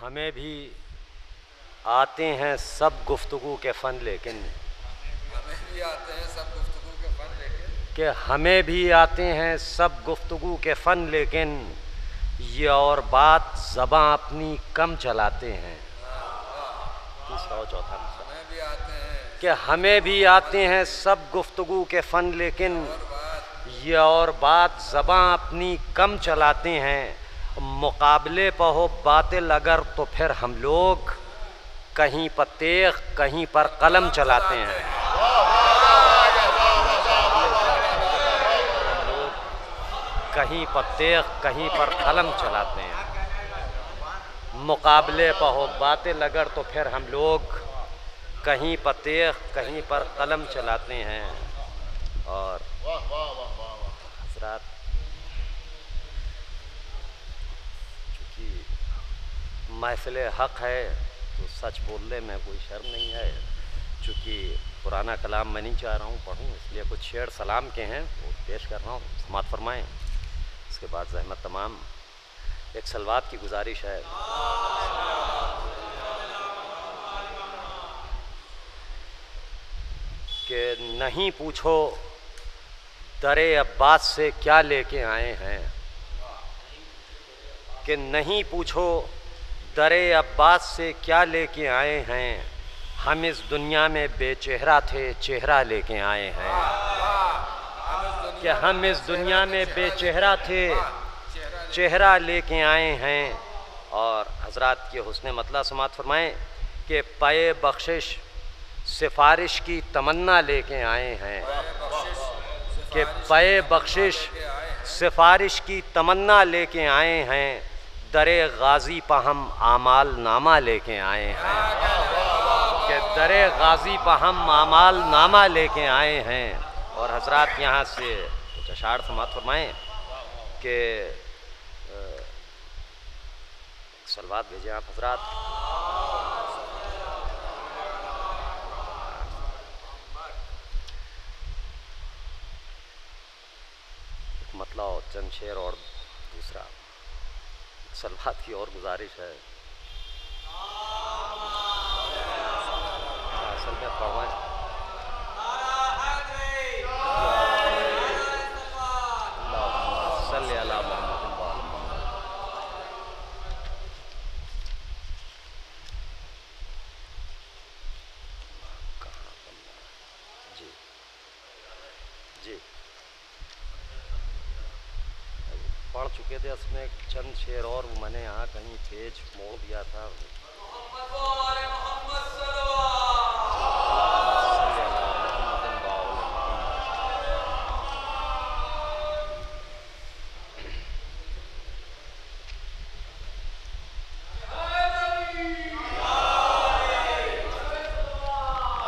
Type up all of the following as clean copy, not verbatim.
हमें भी आते हैं सब गुफ्तगू के फ़न लेकिन हमें भी आते हैं सब गुफ्तगू के फ़न लेकिन कि हमें भी आते हैं सब गुफ्तगू के फ़न लेकिन ये और बात ज़बां अपनी कम चलाते हैं। तीसरा और चौथा हमें भी आते हैं कि हमें भी आते हैं सब गुफ्तगू के फ़न लेकिन और बात ये और बात ज़बां अपनी कम चलाते हैं। मुकाबले पर हो बातिल अगर तो फिर हम लोग कहीं पर तेग कहीं पर कलम चलाते हैं। कहीं पर तेग कहीं पर कलम चलाते हैं। मुकाबले पर हो बातिल अगर तो फिर हम लोग कहीं पर तेग कहीं पर कलम चलाते हैं। और हज़रात चूँकि महफ़िल हक़ है तो सच बोलने में कोई शर्म नहीं है। चूँकि पुराना कलाम मैं नहीं चाह रहा हूँ पढ़ूँ, इसलिए कुछ शेर सलाम के हैं वो पेश कर रहा हूँ, समात फरमाएँ। इसके बाद ज़हमत तमाम एक सलवात की गुजारिश है। कि नहीं पूछो दरे अब्बास से क्या लेके आए हैं। कि नहीं पूछो दरे अब्बास से क्या लेके आए हैं। हम इस दुनिया में बेचेहरा थे चेहरा लेके आए हैं। कि हम इस दुनिया में बेचेहरा थे चेहरा लेके आए हैं। और हज़रात के हुस्न मतला समात फरमाएँ कि पाए बख्शिश सिफारिश की तमन्ना लेके आए हैं। कि पाए बख्शिश सिफारिश की तमन्ना लेके आए हैं। दरे गाज़ी पर हम आमाल नामा लेके आए हैं। कि दरे गाज़ी पर हम आमाल नामा लेके आए हैं। और हज़रात यहाँ से कुछ अशार समात फरमाएँ कि सलवात भेजें आप हज़रात। मतलब चंद शेर और दूसरा सलवात की और गुजारिश है। असल में पढ़वाएं सल्ले अला मोहम्मद जी जी पढ़ चुके थे। उसमें चंद शेर और मैंने यहाँ कहीं पेज मोड़ दिया था।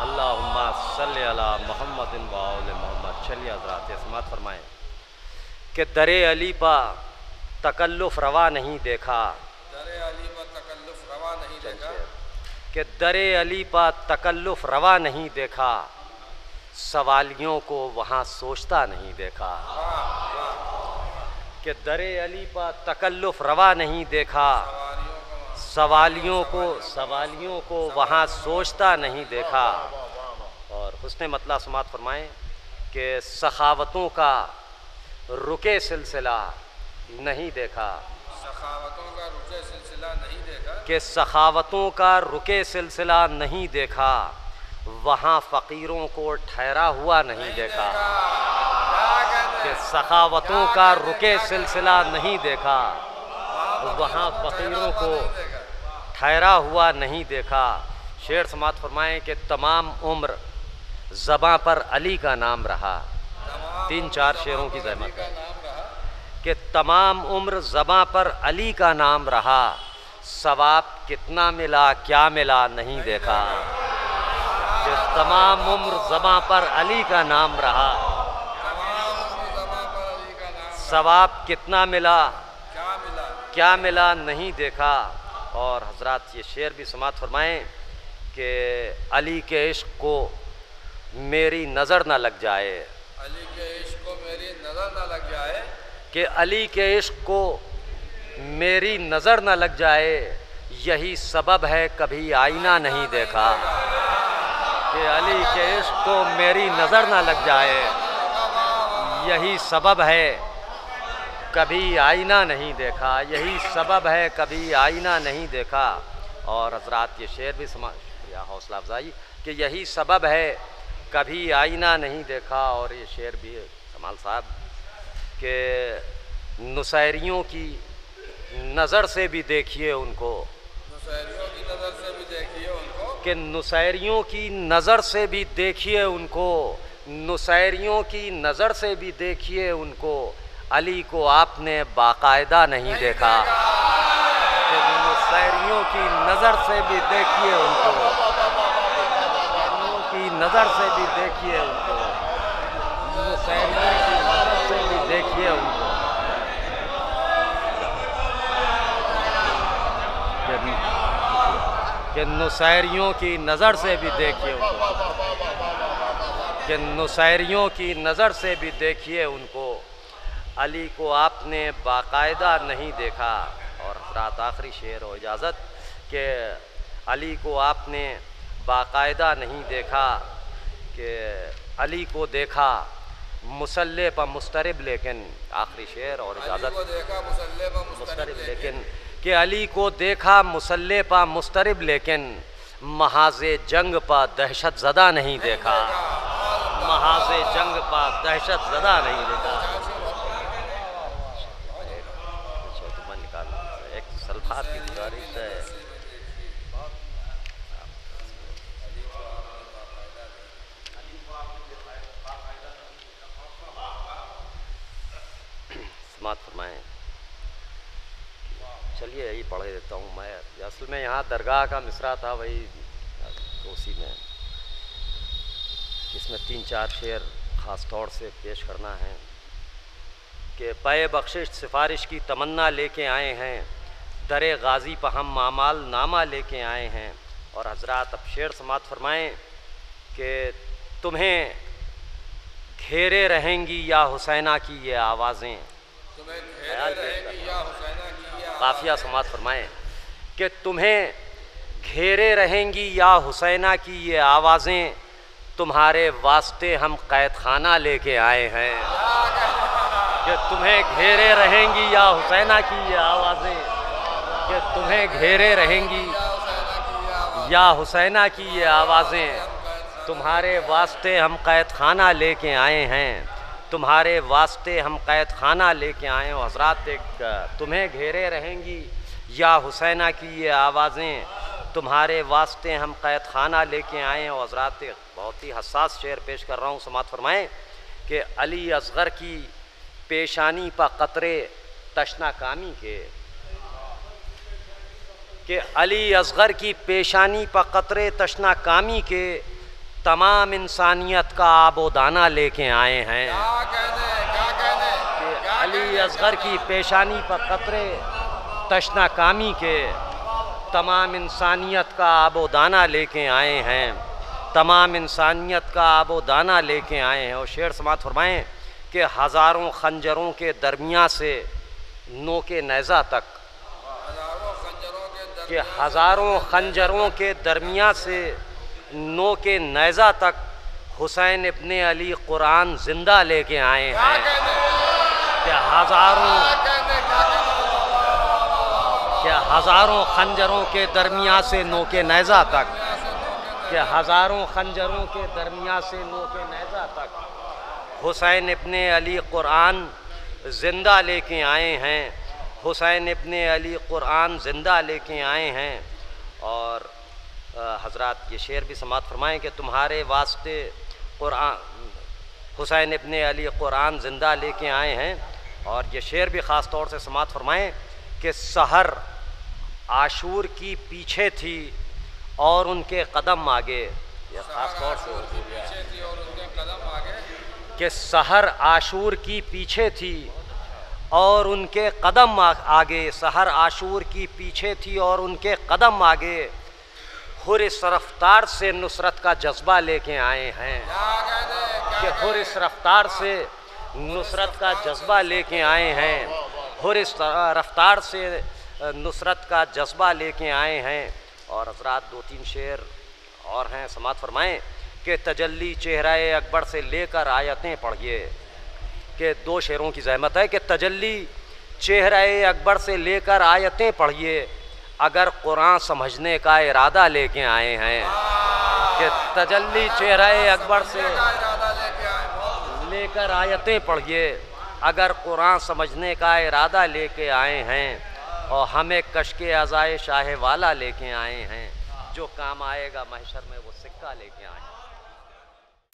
अल्लाहुम्मा सल्ली अला मुहम्मदिन व आले मोहम्मद। चलिए हज़रात समात फरमाएँ कि दरे अली पा तकल्लुफ़ रवा नहीं देखा। दरे अली पर तकल्लुफ़ रवा नहीं देखा कि दरे अली पा तकल्लुफ़ रवा नहीं देखा। सवालियों को वहाँ सोचता नहीं देखा। कि दरे अली पा तकल्लुफ़ रवा नहीं देखा। सवालियों को वहाँ सोचता नहीं देखा। और हुस्न मतला समात फरमाएँ कि सखावतों का रुके सिलसिला नहीं देखा। सखावतों का रुके सिलसिला नहीं देखा कि सखावतों का रुके सिलसिला नहीं देखा। वहाँ फ़कीरों को ठहरा हुआ नहीं देखा। कि सखावतों का रुके सिलसिला नहीं देखा। वहाँ फ़कीरों को ठहरा हुआ नहीं देखा। शेर समात फरमाएँ कि तमाम उम्र ज़बां पर अली का नाम रहा। तीन चार शेरों की ज़हमत है कि तमाम उम्र ज़बां पर अली का नाम रहा। सवाब कितना मिला क्या मिला नहीं देखा। कि तमाम उम्र ज़बां पर अली का नाम रहा। सवाब कितना मिला क्या मिला नहीं देखा। और हज़रात ये शेर भी समात फरमाएँ कि अली के इश्क़ को मेरी नज़र न लग जाए। अली के इश्क़ को मेरी नज़र न लग जाए। कि अली के इश्क़ को मेरी नज़र न लग जाए। यही सबब है कभी आईना नहीं देखा, कि अली के इश्क को मेरी नज़र ना लग जाए, यही सबब है कभी आईना नहीं देखा, यही सबब है कभी आईना नहीं देखा। और हजरात ये शेर भी या हौसला अफजाई कि यही सबब है कभी आईना नहीं देखा। और ये शेर भी कमाल साहब कि नुसैरियों की नज़र से भी देखिए उनको, नुसैरियों की नज़र से भी देखिए उनको, कि नुसैरियों की नज़र से भी देखिए उनको, नुसैरियों की नज़र से भी देखिए उनको, अली को आपने बाकायदा नहीं देखा, कि नुसैरियों की नज़र से भी देखिए उनको, नुसैरियों की नज़र से भी देखिए उनको, नुसैरियों की नज़र से भी देखिए उनको। कि नुसैरियों की नज़र से भी देखिए उनको, कि नुसैरियों की नज़र से भी देखिए उनको, अली को आपने बाकायदा नहीं देखा। और हज़रात आखिरी शेर और इजाज़त कि अली को आपने बाकायदा नहीं देखा, कि अली को देखा मुसल्ले पर मुस्तरिब लेकिन, आखिरी शेर और इजाज़त, अली को देखा मुसल्ले पर मुस्तरिब लेकिन, कि अली को देखा मुसल्ले पर मुस्तरिब लेकिन, महाज़े जंग पर दहशत ज़दा नहीं देखा, महाज़े जंग पर दहशत ज़दा नहीं देखा। एक सल्फात की गुजारिश है, समात फरमाएँ। चलिए यही पढ़ देता हूँ मैं। असल में यहाँ दरगाह का मिसरा था, वही तो उसी में इसमें 3-4 शेर ख़ास तौर से पेश करना है। कि पे बख्शिश सिफारिश की तमन्ना लेके आए हैं, दरे गाज़ी पर हम मामाल नामा लेके आए हैं। और हजरात अब शेर समात फरमाएँ कि तुम्हें घेरे रहेंगी या हुसैना की ये आवाज़ें, तुम्हें घेरे रहेंगी या हुसैना की ये काफिया समात फरमाएँ कि तुम्हें घेरे रहेंगी या हुसैना की ये आवाज़ें, तुम्हारे वास्ते हम कैद खाना लेके आए हैं। कि तुम्हें घेरे रहेंगी या हुसैना की ये आवाज़ें, कि तुम्हें घेरे रहेंगी या हुसैना की ये आवाज़ें, तुम्हारे वास्ते हम कैद खाना लेके आए हैं, तुम्हारे वास्ते हम कैद खाना लेके आए हैं। हज़रात एक तुम्हें घेरे रहेंगी या हुसैना की ये आवाज़ें, तुम्हारे वास्ते हम कैद खाना लेके आए हैं। और हज़रात एक बहुत ही हसास शेर पेश कर रहा हूँ, समात फरमाएँ कि अली असग़र की पेशानी पर क़तरे तशना कामी के, कि अली असग़र की पेशानी पर क़तरे तशना कामी के, तमाम इंसानियत का आबो दाना लेके आए हैं। कि अली असग़र की पेशानी पर क़तरे तशना कामी के, तमाम इंसानियत का आबो दाना लेके आए हैं, तमाम इंसानियत का आबो दाना लेके आए हैं। और शेर समात फरमाएँ कि हज़ारों खंजरों के दरमियाँ से नोके नेज़ा तक, कि हज़ारों खंजरों के दरमियाँ से नोके नेज़ा तक, हुसैन इब्ने अली कुरान ज़िंदा लेके आए हैं। कि हज़ारों खंजरों के दरमियाँ से नोके नेज़ा तक, कि हज़ारों खंजरों के दरमियाँ से नोके नेज़ा तक, हुसैन इब्ने अली कुरान ज़िंदा लेके आए हैं, हुसैन इब्ने अली कुरान ज़िंदा लेके आए हैं। और हज़रात ये शेर भी समात फरमाएँ कि तुम्हारे वास्ते कुरान, हुसैन इब्ने अली कुरान ज़िंदा लेके आए हैं। और ये शेर भी ख़ास तौर से समात फरमाएँ कि सहर आशूर की पीछे थी और उनके कदम आगे, ये ख़ास तौर से कि सहर आशूर की पीछे थी और उनके कदम आगे, सहर आशूर की पीछे थी और उनके कदम आगे, हुर इस रफ्तार से नुसरत का जज्बा लेके आए हैं। कि हुर इस रफ्तार से नुसरत का जज्बा लेके आए हैं, हुर इस रफ्तार से नुसरत का जज्बा लेके आए हैं। और हजरात 2-3 शेर और हैं, समात फरमाएं कि तजल्ली चेहरे अकबर से लेकर आयतें पढ़िए। कि 2 शेरों की ज़हमत है कि तजल्ली चेहरे अकबर से लेकर आयतें पढ़िए अगर कुरान समझने का इरादा लेके आए हैं। कि तजल्ली चेहरे अकबर से लेकर आयतें पढ़िए अगर कुरान समझने का इरादा लेके आए हैं। और हमें कश्के अज़ाए शाह वाला लेके आए हैं, जो काम आएगा महशर में वो सिक्का लेके आए हैं।